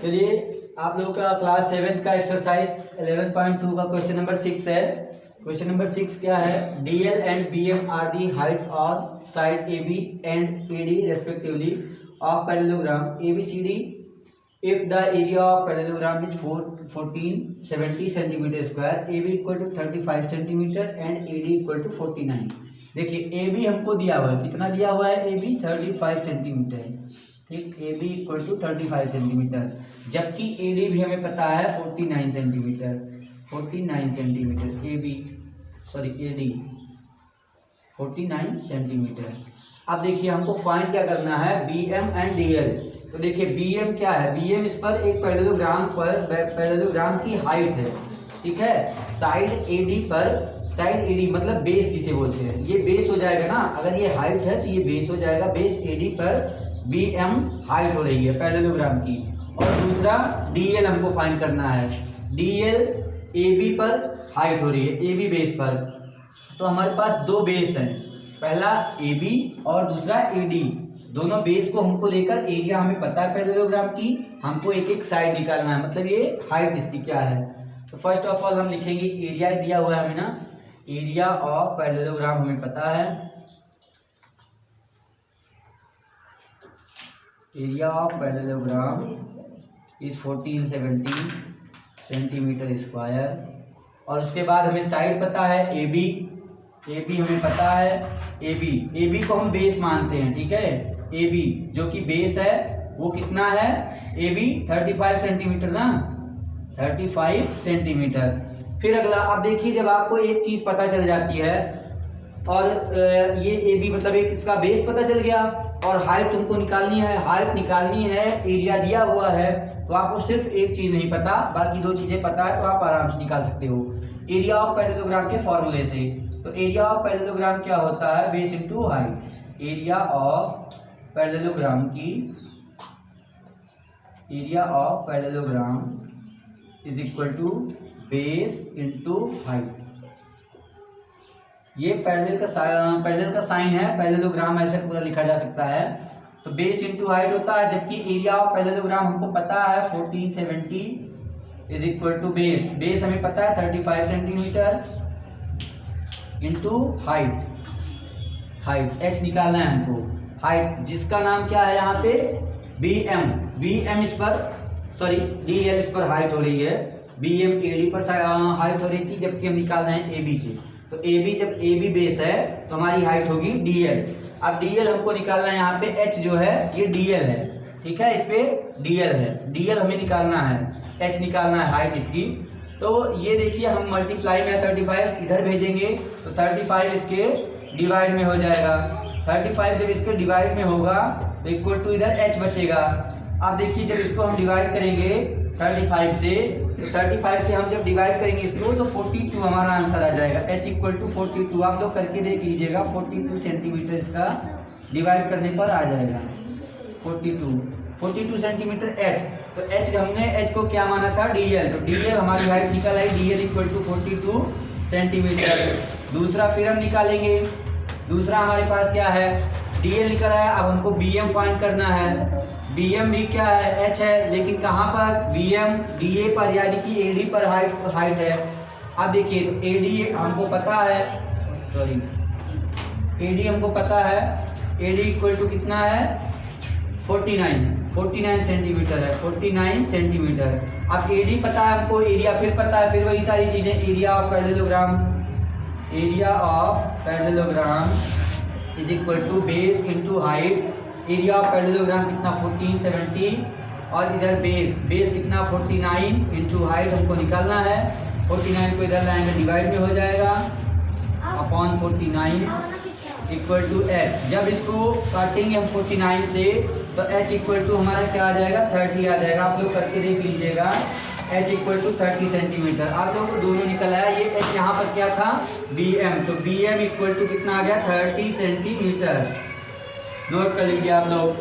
चलिए, आप लोगों का क्लास 7 का एक्सरसाइज 11.2 का क्वेश्चन नंबर 6 है। क्वेश्चन नंबर 6 क्या है? DL and BM are the heights on side AB and AD respectively of parallelogram ABCD if the area of parallelogram is 1470 centimeter square, AB equal to 35 centimeter and AD equal to 49। देखिए AB हमको दिया हुआ है, कितना दिया हुआ है? AB 35 centimetre, ठीक। AB इक्वल टू 35 सेंटीमीटर, जबकि AD भी हमें पता है 49 centimetre. 49 centimetre AB, sorry AD 49 centimetre. अब देखिए हमको फाइंड क्या करना है? BM and DL। तो देखिए BM क्या है? BM इस पर एक पैरेललोग्राम की हाइट है, ठीक है। साइड AD पर, साइड AD मतलब बेस जिसे बोलते हैं, ये बेस हो जाएगा ना। अगर ये हाइट है तो ये बेस हो जाएगा। बेस AD पर BM हाइट हो रही है पैरेललोग्राम की। और दूसरा DL हमको फाइंड करना है। DL AB पर हाइट हो रही है, AB बेस पर। तो हमारे पास दो बेस हैं, पहला AB और दूसरा AD। दोनों बेस को हमको लेकर एरिया हमें पता है पैरेललोग्राम की, हमको एक एक साइड निकालना है, मतलब ये हाइट इसकी क्या है। तो फर्स्ट ऑफ ऑल हम लिखेंगे एरिया दिया हुआ है हमें ना, एरिया ऑफ पैरेललोग्राम हमें पता है। Area of parallelogram is 1470 centimetre square. और उसके बाद हमें साइड पता है AB, AB हमें पता है। AB को हम बेस मानते हैं, ठीक है। AB जो कि बेस है वो कितना है? AB 35 सेंटीमीटर ना, 35 सेंटीमीटर। फिर अगला, अब देखिए जब आपको एक चीज पता चल जाती है और ये AB मतलब एक इसका बेस पता चल गया और हाइट तुमको निकालनी है, हाइट निकालनी है, एरिया दिया हुआ है, तो आपको सिर्फ एक चीज नहीं पता, बाकी दो चीजें पता है, तो आप आराम से निकाल सकते हो एरिया ऑफ पैरेललोग्राम के फॉर्मूले से। तो एरिया ऑफ पैरेललोग्राम क्या होता है? Base into height. Area of parallelogram की, area of parallelogram is equal to base into height. ये पैरेलल का साइन है, पैरेललोग्राम ऐसे पूरा लिखा जा सकता है। तो बेस इनटू हाइट होता है, जबकि एरिया ऑफ पैरेललोग्राम हमको पता है 1470 is equal to base, base हमें पता है 35 centimetre into height. Height h निकालना है हमको, हाइट जिसका नाम क्या है यहाँ पे? BM इस पर, सॉरी DL इस पर हाइट हो रही है, BM AD पर हाइट हो रही थी, जबकि हम निकाल रहे हैं AB से। तो AB जब AB बेस है तो हमारी हाइट होगी DL। अब DL हमको निकालना है, यहाँ पे H जो है ये DL है, ठीक है, इस पे DL है, DL हमें निकालना है, H निकालना है हाइट इसकी। तो ये देखिए हम मल्टीप्लाई में 35 इधर भेजेंगे तो 35 इसके डिवाइड में हो जाएगा। 35 जब इसके डिवाइड में होगा तो इक्वल टू इधर H बचेगा। अब देखिए जब इसको हम डिवाइड करेंगे 35 से, तो 35 से हम जब डिवाइड करेंगे इसको तो 42 हमारा आंसर आ जाएगा। H इक्वल टू 42, आप लोग करके देख लीजिएगा, 42 सेंटीमीटर इसका डिवाइड करने पर आ जाएगा 42 सेंटीमीटर H। तो H हमने H को क्या माना था? DL। तो DL हमारी हाइट निकल आई, DL इक्वल टू 42 सेंटीमीटर। दूसरा फिर हम निकालेंगे, दूसरा हमारे पास क्या है? DL निकल आया। अब हमको BM फाइंड करना है। BM भी क्या है? H है, लेकिन कहाँ पर? BM DA पर, यानी कि AD पर हाइट है। अब देखिए AD हमको पता है, सॉरी AD हमको पता है, AD इक्वल टू कितना है? 49 सेंटीमीटर है, 49 सेंटीमीटर। अब AD पता है हमको, एरिया फिर पता है, फिर वही सारी चीजें, area of parallelogram, area of parallelogram is equal to base into height. Area of parallelogram कितना? 1470, और इधर बेस कितना? 49 इंटू हाइट हमको निकालना है। 49 को इधर लाएंगे डिवाइड में हो जाएगा अपॉन 49 इक्वल टू H। जब इसको काटेंगे हम 49 से तो H इक्वल टू हमारा क्या आ जाएगा? 30 आ जाएगा। आप लोग करके देख लीजिएगा, H इक्वल टू 30 सेंटीमीटर। आप लोगों को दोनों निकल आया। ये H यहाँ पर क्या था? BM। तो BM इक्वल टू कितना आ गया? 30 सेंटीमीटर। नोट कर लीजिए आप लोग।